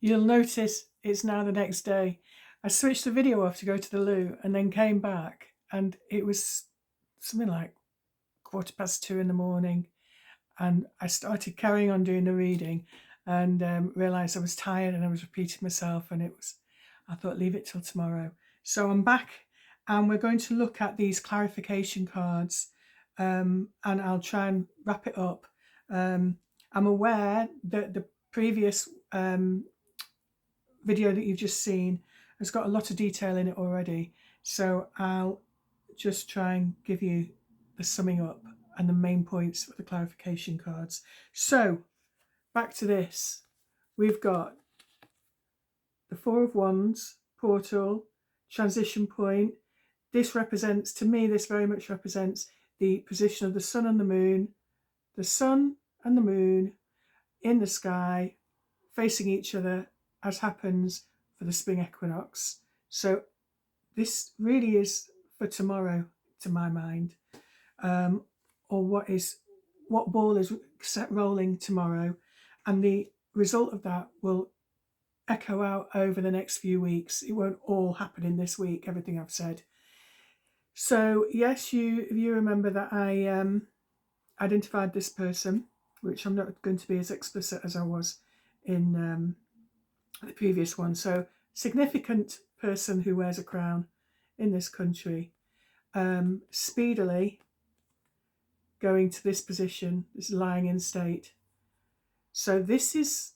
You'll notice it's now the next day. I switched the video off to go to the loo and then came back, and it was something like 2:15 in the morning. And I started carrying on doing the reading and realised I was tired and I was repeating myself, and I thought, leave it till tomorrow. So I'm back and we're going to look at these clarification cards, and I'll try and wrap it up. I'm aware that the previous video that you've just seen has got a lot of detail in it already, so I'll just try and give you the summing up and the main points for the clarification cards. So back to this, we've got the Four of Wands, portal, transition point. This represents, to me, this very much represents the position of the sun and the moon in the sky facing each other, as happens for the spring equinox. So this really is for tomorrow, to my mind, or what ball is set rolling tomorrow, and the result of that will echo out over the next few weeks. It won't all happen in this week, everything I've said. So yes, you remember that I identified this person, which I'm not going to be as explicit as I was in the previous one. So significant person who wears a crown in this country, speedily going to this position, this lying in state. So this is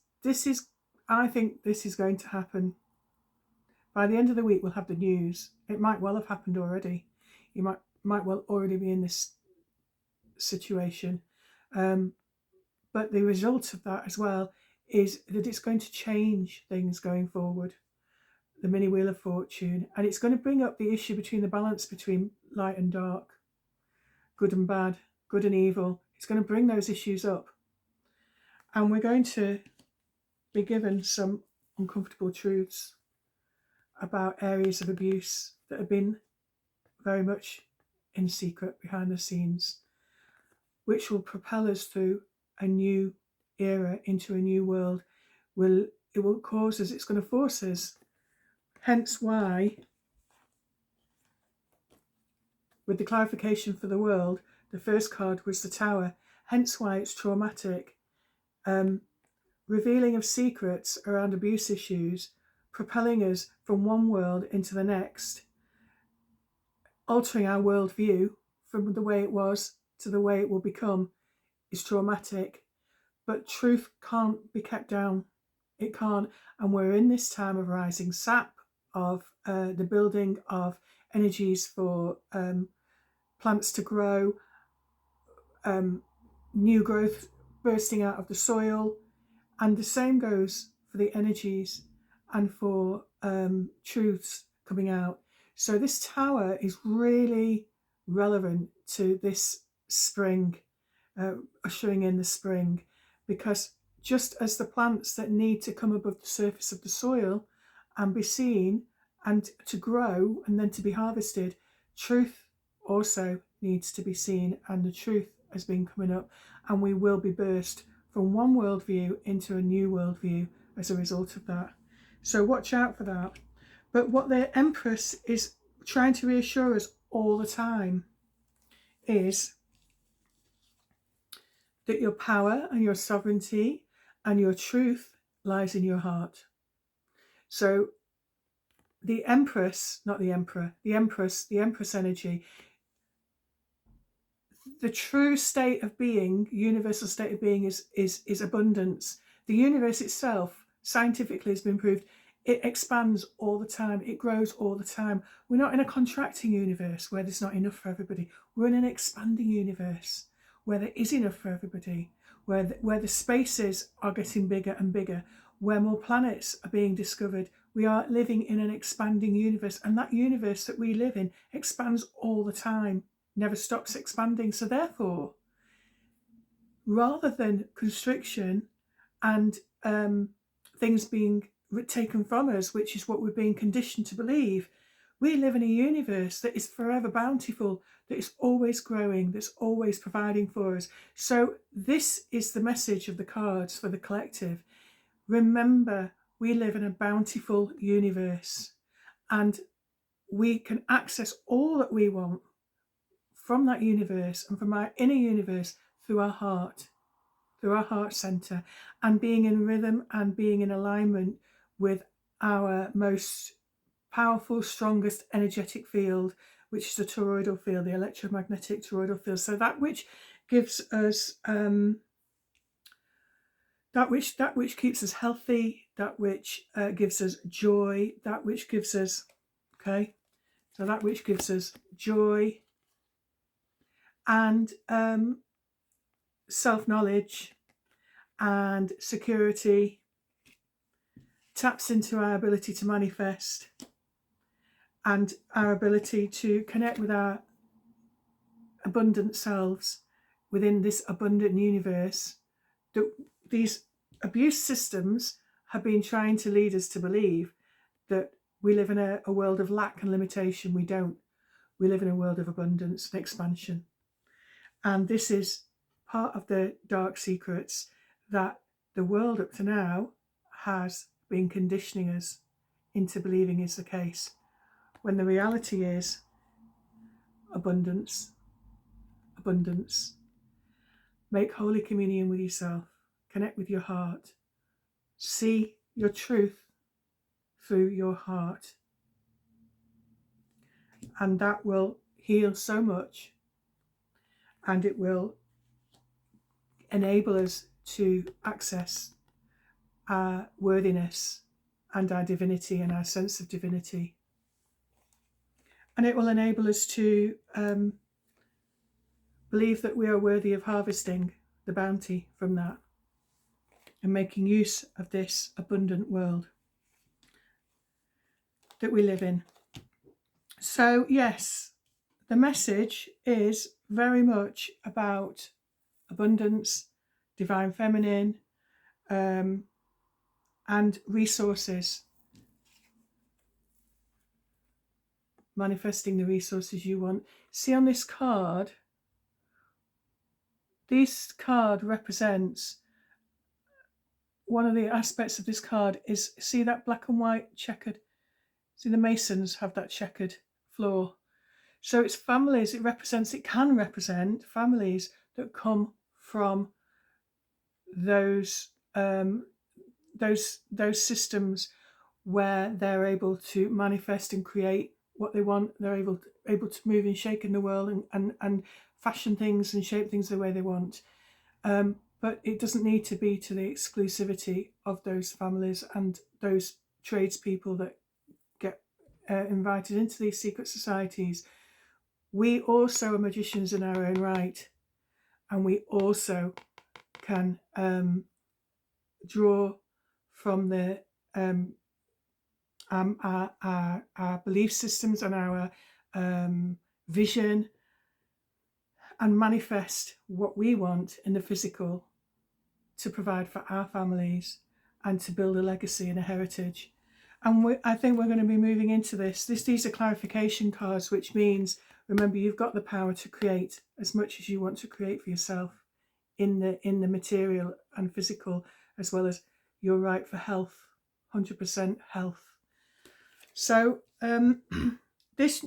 I think this is going to happen. By the end of the week, we'll have the news. It might well have happened already. You might well already be in this situation. But the result of that as well is that it's going to change things going forward, the mini wheel of fortune, and it's going to bring up the issue between the balance between light and dark, good and bad, good and evil. It's going to bring those issues up, and we're going to be given some uncomfortable truths about areas of abuse that have been very much in secret behind the scenes, which will propel us through a new era into a new world. It will cause us, it's going to force us, hence why with the clarification for the world, the first card was the Tower, hence why it's traumatic. Revealing of secrets around abuse issues, propelling us from one world into the next, altering our worldview from the way it was to the way it will become, is traumatic. But truth can't be kept down. It can't. And we're in this time of rising sap, of the building of energies for plants to grow, new growth bursting out of the soil. And the same goes for the energies and for truths coming out. So this Tower is really relevant to this spring, ushering in the spring, because just as the plants that need to come above the surface of the soil and be seen and to grow and then to be harvested, truth also needs to be seen, and the truth has been coming up, and we will be burst from one worldview into a new worldview as a result of that. So watch out for that. But what the Empress is trying to reassure us all the time is that your power and your sovereignty and your truth lies in your heart. So the Empress, not the Emperor, the Empress energy, the true state of being, universal state of being is abundance. The universe itself, scientifically, has been proved, it expands all the time, it grows all the time. We're not in a contracting universe where there's not enough for everybody. We're in an expanding universe where there is enough for everybody, where the spaces are getting bigger and bigger, where more planets are being discovered. We are living in an expanding universe, and that universe that we live in expands all the time, never stops expanding. So therefore, rather than constriction and things being taken from us, which is what we're being conditioned to believe, we live in a universe that is forever bountiful, that is always growing, that's always providing for us. So this is the message of the cards for the collective. Remember we live in a bountiful universe, and we can access all that we want from that universe and from our inner universe through our heart center, and being in rhythm and being in alignment with our most powerful, strongest energetic field, which is the toroidal field, the electromagnetic toroidal field. So that which gives us that which keeps us healthy, that which gives us joy, that which gives us so that which gives us joy and self-knowledge and security, taps into our ability to manifest and our ability to connect with our abundant selves within this abundant universe that these abuse systems have been trying to lead us to believe that we live in a world of lack and limitation. We don't. We live in a world of abundance and expansion. And this is part of the dark secrets that the world up to now has been conditioning us into believing is the case, when the reality is abundance, abundance. Make Holy Communion with yourself, connect with your heart, see your truth through your heart, and that will heal so much, and it will enable us to access our worthiness and our divinity and our sense of divinity. And it will enable us to believe that we are worthy of harvesting the bounty from that and making use of this abundant world that we live in. So yes, the message is very much about abundance, divine feminine, and resources. Manifesting the resources you want. See on this card, this card represents, one of the aspects of this card is, see that black and white checkered, see the Masons have that checkered floor. So it's families, it can represent families that come from those systems where they're able to manifest and create what they want. They're able to move and shake in the world and fashion things and shape things the way they want. But it doesn't need to be to the exclusivity of those families and those tradespeople that get invited into these secret societies. We also are magicians in our own right, and we also can draw from the our belief systems and our vision and manifest what we want in the physical to provide for our families and to build a legacy and a heritage. And I think we're going to be moving into this. These are clarification cards, which means, remember, you've got the power to create as much as you want to create for yourself in the material and physical, as well as your right for health, 100% health. So this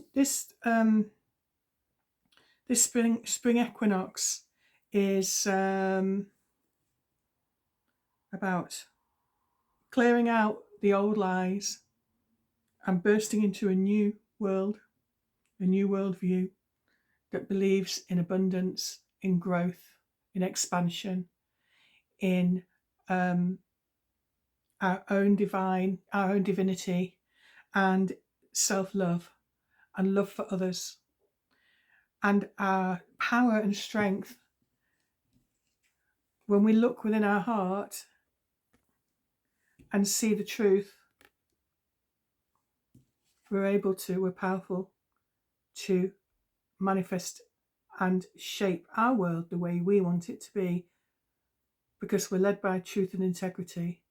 spring equinox is about clearing out the old lies and bursting into a new world, a new worldview that believes in abundance, in growth, in expansion, in our own divinity, and self-love and love for others, and our power and strength. When we look within our heart and see the truth, we're powerful to manifest and shape our world the way we want it to be, because we're led by truth and integrity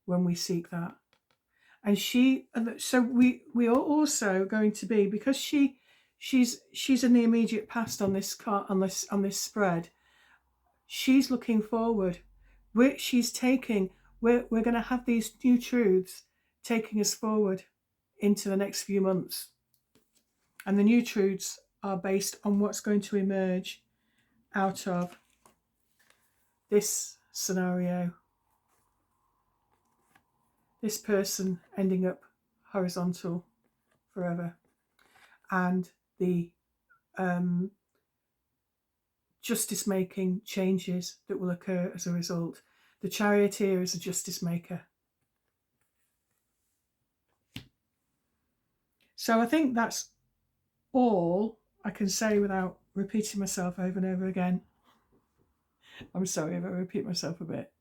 when we seek that. And so we are also going to be, because she's in the immediate past on this card, on this spread. She's looking forward. She's taking we're going to have these new truths taking us forward into the next few months. And the new truths are based on what's going to emerge out of this scenario. This person ending up horizontal forever, and the justice making changes that will occur as a result. The Charioteer is a justice maker. So I think that's all I can say without repeating myself over and over again. I'm sorry if I repeat myself a bit.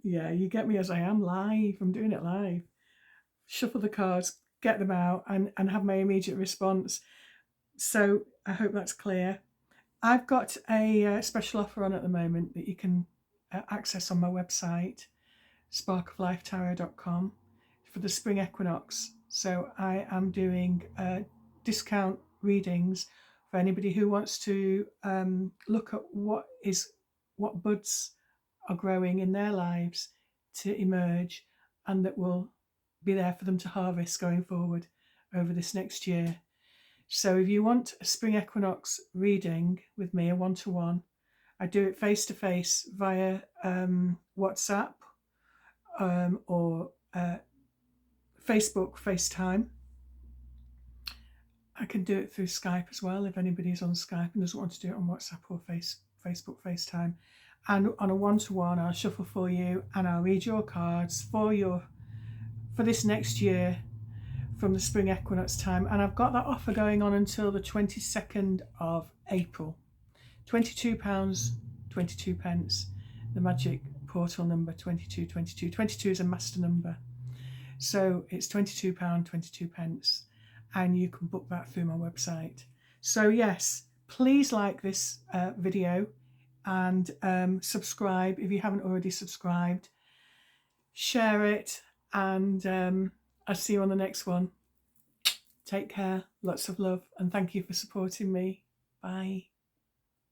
Yeah, you get me as I am live. I'm doing it live. Shuffle the cards, get them out, and have my immediate response. So I hope that's clear. I've got a special offer on at the moment that you can access on my website, sparkoflifetarot.com, for the Spring Equinox. So I am doing discount readings for anybody who wants to look at what buds are growing in their lives to emerge, and that will be there for them to harvest going forward over this next year. So if you want a Spring Equinox reading with me, a one-to-one, I do it face-to-face via WhatsApp or Facebook FaceTime. I can do it through Skype as well if anybody's on Skype and doesn't want to do it on WhatsApp or Facebook FaceTime. And on a one-to-one, I'll shuffle for you and I'll read your cards for this next year from the Spring Equinox time. And I've got that offer going on until the 22nd of April. £22, 22 pence. The magic portal number 2222. 22 is a master number. So it's £22, 22 pence. And you can book that through my website. So yes, please like this video and subscribe if you haven't already subscribed. Share it, and I'll see you on the next one. Take care, lots of love, and thank you for supporting me. Bye.